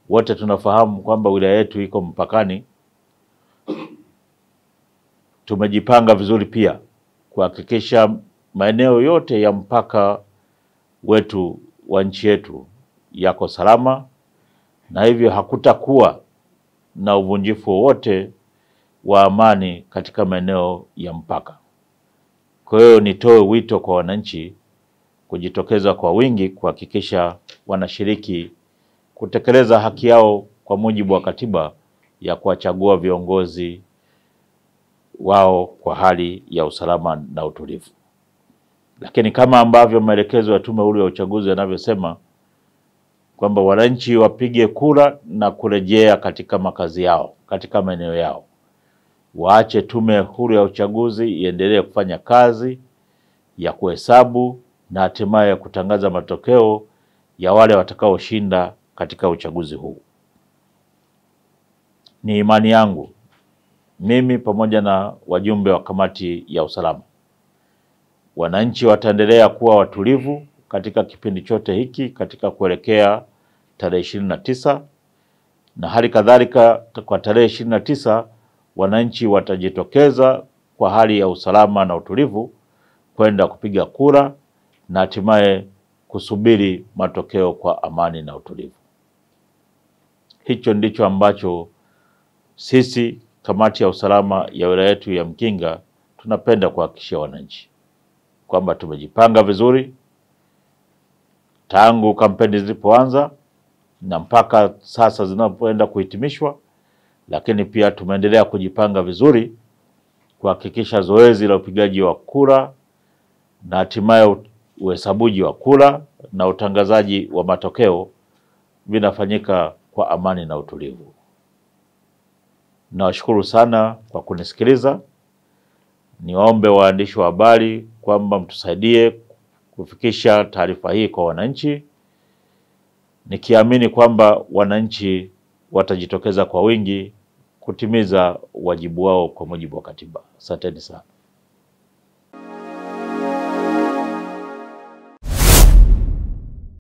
Wote tunafahamu kwamba wilaya yetu iko mpakani. Tumejipanga vizuri pia kuhakikisha maeneo yote ya mpaka wetu wa nchi yetu yako salama, na hivyo hakutakuwa na uvunjifu wowote wa amani katika maeneo ya mpaka. Kwa hiyo nitoe wito kwa wananchi kujitokeza kwa wingi kuhakikisha wanashiriki kutekeleza haki yao kwa mujibu wa katiba ya kuwachagua viongozi wao kwa hali ya usalama na utulivu. Lakini kama ambavyo maelekezo ya Tume Huru ya Uchaguzi yanavyosema kwamba wananchi wapige kura na kurejea katika makazi yao, katika maeneo yao. Waache Tume Huru ya Uchaguzi iendelee kufanya kazi ya kuhesabu na hatimaye kutangaza matokeo ya wale watakaoshinda katika uchaguzi huu. Ni imani yangu mimi pamoja na wajumbe wa kamati ya usalama, wananchi wataendelea kuwa watulivu katika kipindi chote hiki katika kuelekea tarehe 29, na hali kadhalika kwa tarehe 29 wananchi watajitokeza kwa hali ya usalama na utulivu kwenda kupiga kura na hatimaye kusubiri matokeo kwa amani na utulivu. Hicho ndicho ambacho sisi kamati ya usalama ya wilaya yetu ya Mkinga tunapenda kuhakikishia wananchi kwamba tumejipanga vizuri tangu kampeni zilipoanza na mpaka sasa zinapoenda kuhitimishwa, lakini pia tumeendelea kujipanga vizuri kuhakikisha zoezi la upigaji wa kura na hatimaye uhesabuji wa kura na utangazaji wa matokeo vinafanyika kwa amani na utulivu. Nawashukuru sana kwa kunisikiliza. Niwaombe waandishi wa habari kwamba mtusaidie kufikisha taarifa hii kwa wananchi, nikiamini kwamba wananchi watajitokeza kwa wingi kutimiza wajibu wao kwa mujibu wa katiba. Asanteni sana.